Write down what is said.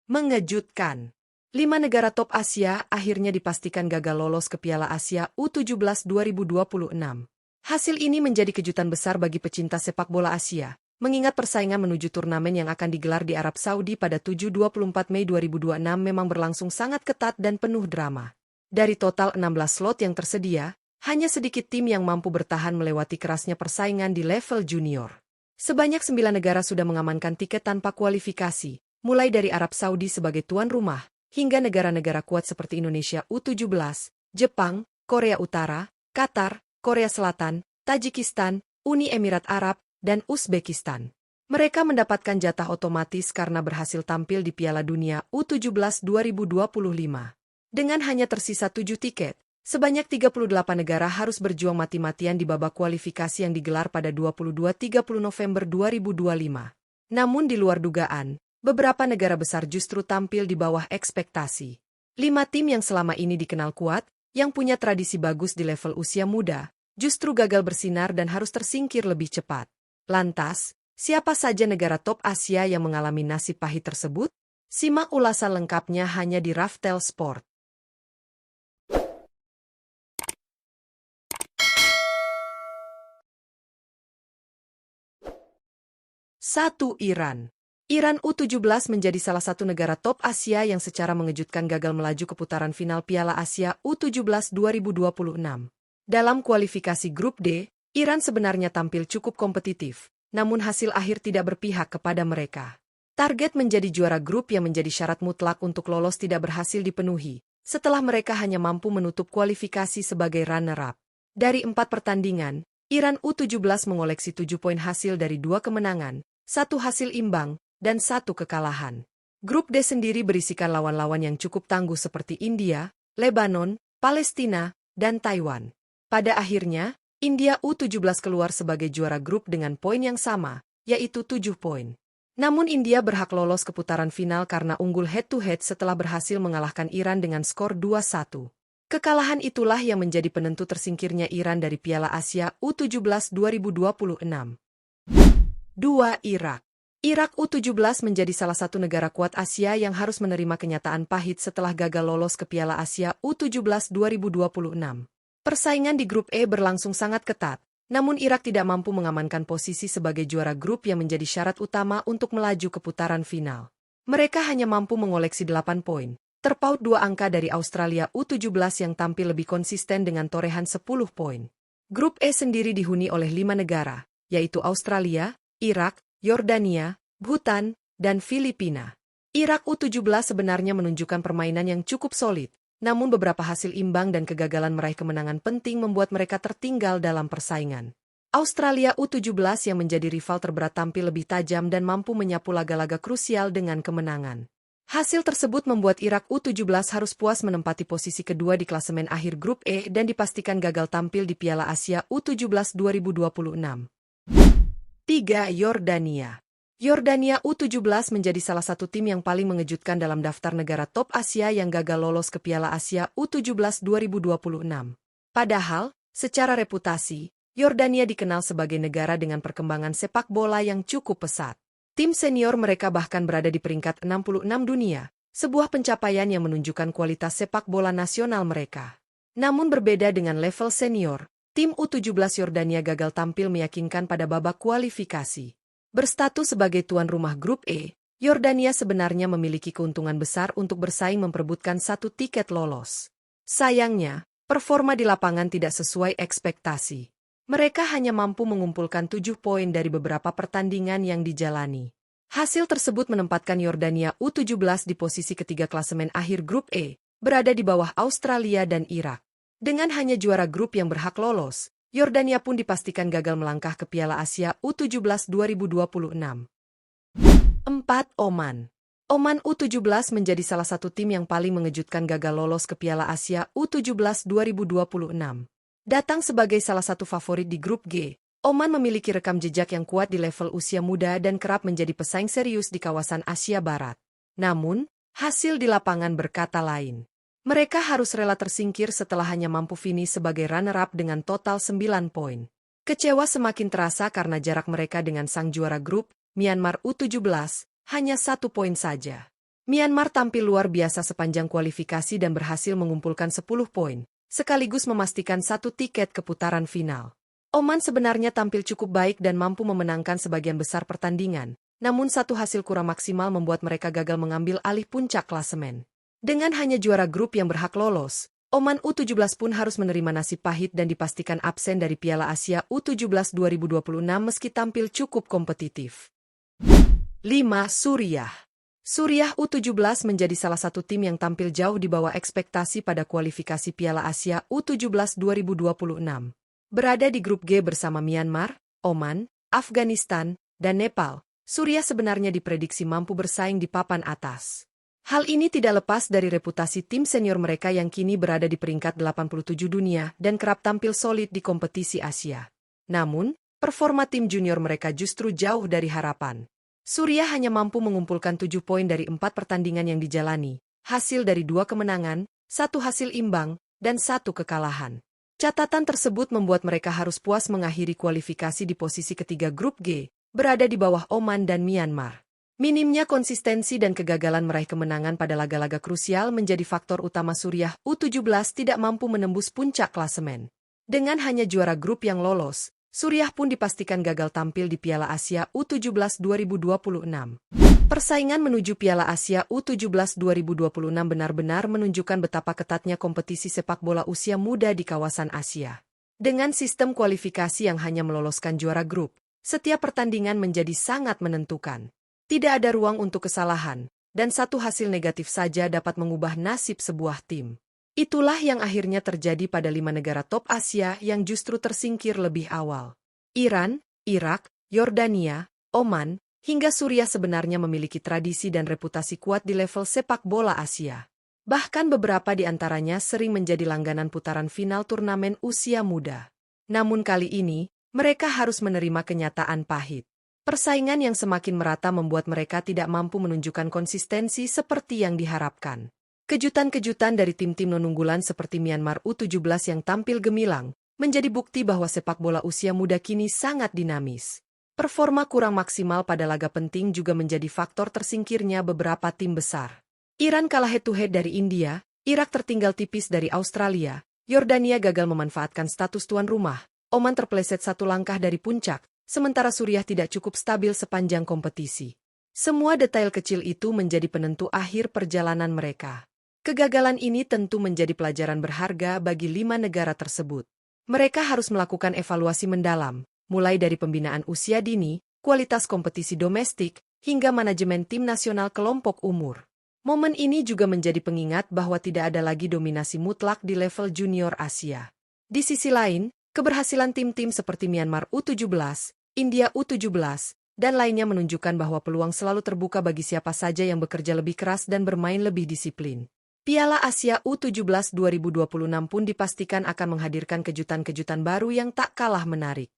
Mengejutkan. 5 negara top Asia akhirnya dipastikan gagal lolos ke Piala Asia U17 2026. Hasil ini menjadi kejutan besar bagi pecinta sepak bola Asia, mengingat persaingan menuju turnamen yang akan digelar di Arab Saudi pada 7-24 Mei 2026 memang berlangsung sangat ketat dan penuh drama. Dari total 16 slot yang tersedia, hanya sedikit tim yang mampu bertahan melewati kerasnya persaingan di level junior. Sebanyak 9 negara sudah mengamankan tiket tanpa kualifikasi, mulai dari Arab Saudi sebagai tuan rumah, hingga negara-negara kuat seperti Indonesia U17, Jepang, Korea Utara, Qatar, Korea Selatan, Tajikistan, Uni Emirat Arab, dan Uzbekistan. Mereka mendapatkan jatah otomatis karena berhasil tampil di Piala Dunia U17 2025. Dengan hanya tersisa 7 tiket, sebanyak 38 negara harus berjuang mati-matian di babak kualifikasi yang digelar pada 22-30 November 2025. Namun di luar dugaan, beberapa negara besar justru tampil di bawah ekspektasi. 5 tim yang selama ini dikenal kuat, yang punya tradisi bagus di level usia muda, justru gagal bersinar dan harus tersingkir lebih cepat. Lantas, siapa saja negara top Asia yang mengalami nasib pahit tersebut? Simak ulasan lengkapnya hanya di Raftel Sport. 1. Iran. Iran U17 menjadi salah satu negara top Asia yang secara mengejutkan gagal melaju ke putaran final Piala Asia U17 2026. Dalam kualifikasi grup D, Iran sebenarnya tampil cukup kompetitif, namun hasil akhir tidak berpihak kepada mereka. Target menjadi juara grup yang menjadi syarat mutlak untuk lolos tidak berhasil dipenuhi, setelah mereka hanya mampu menutup kualifikasi sebagai runner-up. Dari 4 pertandingan, Iran U17 mengoleksi 7 poin hasil dari 2 kemenangan, 1 hasil imbang, dan 1 kekalahan. Grup D sendiri berisikan lawan-lawan yang cukup tangguh seperti India, Lebanon, Palestina, dan Taiwan. Pada akhirnya, India U17 keluar sebagai juara grup dengan poin yang sama, yaitu 7 poin. Namun India berhak lolos ke putaran final karena unggul head-to-head setelah berhasil mengalahkan Iran dengan skor 2-1. Kekalahan itulah yang menjadi penentu tersingkirnya Iran dari Piala Asia U17 2026. 2. Irak. Irak U17 menjadi salah satu negara kuat Asia yang harus menerima kenyataan pahit setelah gagal lolos ke Piala Asia U17 2026. Persaingan di grup E berlangsung sangat ketat, namun Irak tidak mampu mengamankan posisi sebagai juara grup yang menjadi syarat utama untuk melaju ke putaran final. Mereka hanya mampu mengoleksi 8 poin, terpaut 2 angka dari Australia U17 yang tampil lebih konsisten dengan torehan 10 poin. Grup E sendiri dihuni oleh 5 negara, yaitu Australia, Irak, Yordania, Bhutan, dan Filipina. Irak U17 sebenarnya menunjukkan permainan yang cukup solid, namun beberapa hasil imbang dan kegagalan meraih kemenangan penting membuat mereka tertinggal dalam persaingan. Australia U17 yang menjadi rival terberat tampil lebih tajam dan mampu menyapu laga-laga krusial dengan kemenangan. Hasil tersebut membuat Irak U17 harus puas menempati posisi kedua di klasemen akhir grup E dan dipastikan gagal tampil di Piala Asia U17 2026. 3. Yordania. Yordania U17 menjadi salah satu tim yang paling mengejutkan dalam daftar negara top Asia yang gagal lolos ke Piala Asia U17 2026. Padahal, secara reputasi, Yordania dikenal sebagai negara dengan perkembangan sepak bola yang cukup pesat. Tim senior mereka bahkan berada di peringkat 66 dunia, sebuah pencapaian yang menunjukkan kualitas sepak bola nasional mereka. Namun berbeda dengan level senior, tim U17 Yordania gagal tampil meyakinkan pada babak kualifikasi. Berstatus sebagai tuan rumah grup E, Yordania sebenarnya memiliki keuntungan besar untuk bersaing memperebutkan 1 tiket lolos. Sayangnya, performa di lapangan tidak sesuai ekspektasi. Mereka hanya mampu mengumpulkan 7 poin dari beberapa pertandingan yang dijalani. Hasil tersebut menempatkan Yordania U17 di posisi ketiga klasemen akhir grup E, berada di bawah Australia dan Irak. Dengan hanya juara grup yang berhak lolos, Yordania pun dipastikan gagal melangkah ke Piala Asia U17 2026. 4. Oman. Oman U17 menjadi salah satu tim yang paling mengejutkan gagal lolos ke Piala Asia U17 2026. Datang sebagai salah satu favorit di grup G, Oman memiliki rekam jejak yang kuat di level usia muda dan kerap menjadi pesaing serius di kawasan Asia Barat. Namun, hasil di lapangan berkata lain. Mereka harus rela tersingkir setelah hanya mampu finish sebagai runner-up dengan total 9 poin. Kecewa semakin terasa karena jarak mereka dengan sang juara grup, Myanmar U17, hanya 1 poin saja. Myanmar tampil luar biasa sepanjang kualifikasi dan berhasil mengumpulkan 10 poin, sekaligus memastikan 1 tiket ke putaran final. Oman sebenarnya tampil cukup baik dan mampu memenangkan sebagian besar pertandingan, namun satu hasil kurang maksimal membuat mereka gagal mengambil alih puncak klasemen. Dengan hanya juara grup yang berhak lolos, Oman U17 pun harus menerima nasib pahit dan dipastikan absen dari Piala Asia U17 2026 meski tampil cukup kompetitif. 5. Suriah. Suriah U17 menjadi salah satu tim yang tampil jauh di bawah ekspektasi pada kualifikasi Piala Asia U17 2026. Berada di grup G bersama Myanmar, Oman, Afghanistan, dan Nepal, Suriah sebenarnya diprediksi mampu bersaing di papan atas. Hal ini tidak lepas dari reputasi tim senior mereka yang kini berada di peringkat 87 dunia dan kerap tampil solid di kompetisi Asia. Namun, performa tim junior mereka justru jauh dari harapan. Suriah hanya mampu mengumpulkan 7 poin dari 4 pertandingan yang dijalani, hasil dari 2 kemenangan, 1 hasil imbang, dan 1 kekalahan. Catatan tersebut membuat mereka harus puas mengakhiri kualifikasi di posisi ketiga grup G, berada di bawah Oman dan Myanmar. Minimnya konsistensi dan kegagalan meraih kemenangan pada laga-laga krusial menjadi faktor utama Suriah U17 tidak mampu menembus puncak klasemen. Dengan hanya juara grup yang lolos, Suriah pun dipastikan gagal tampil di Piala Asia U17 2026. Persaingan menuju Piala Asia U17 2026 benar-benar menunjukkan betapa ketatnya kompetisi sepak bola usia muda di kawasan Asia. Dengan sistem kualifikasi yang hanya meloloskan juara grup, setiap pertandingan menjadi sangat menentukan. Tidak ada ruang untuk kesalahan, dan satu hasil negatif saja dapat mengubah nasib sebuah tim. Itulah yang akhirnya terjadi pada 5 negara top Asia yang justru tersingkir lebih awal. Iran, Irak, Yordania, Oman, hingga Suriah sebenarnya memiliki tradisi dan reputasi kuat di level sepak bola Asia. Bahkan beberapa di antaranya sering menjadi langganan putaran final turnamen usia muda. Namun kali ini, mereka harus menerima kenyataan pahit. Persaingan yang semakin merata membuat mereka tidak mampu menunjukkan konsistensi seperti yang diharapkan. Kejutan-kejutan dari tim-tim non-unggulan seperti Myanmar U17 yang tampil gemilang, menjadi bukti bahwa sepak bola usia muda kini sangat dinamis. Performa kurang maksimal pada laga penting juga menjadi faktor tersingkirnya beberapa tim besar. Iran kalah head-to-head dari India, Irak tertinggal tipis dari Australia, Yordania gagal memanfaatkan status tuan rumah, Oman terpeleset 1 langkah dari puncak, sementara Suriah tidak cukup stabil sepanjang kompetisi. Semua detail kecil itu menjadi penentu akhir perjalanan mereka. Kegagalan ini tentu menjadi pelajaran berharga bagi 5 negara tersebut. Mereka harus melakukan evaluasi mendalam, mulai dari pembinaan usia dini, kualitas kompetisi domestik, hingga manajemen tim nasional kelompok umur. Momen ini juga menjadi pengingat bahwa tidak ada lagi dominasi mutlak di level junior Asia. Di sisi lain, keberhasilan tim-tim seperti Myanmar U17, India U17, dan lainnya menunjukkan bahwa peluang selalu terbuka bagi siapa saja yang bekerja lebih keras dan bermain lebih disiplin. Piala Asia U17 2026 pun dipastikan akan menghadirkan kejutan-kejutan baru yang tak kalah menarik.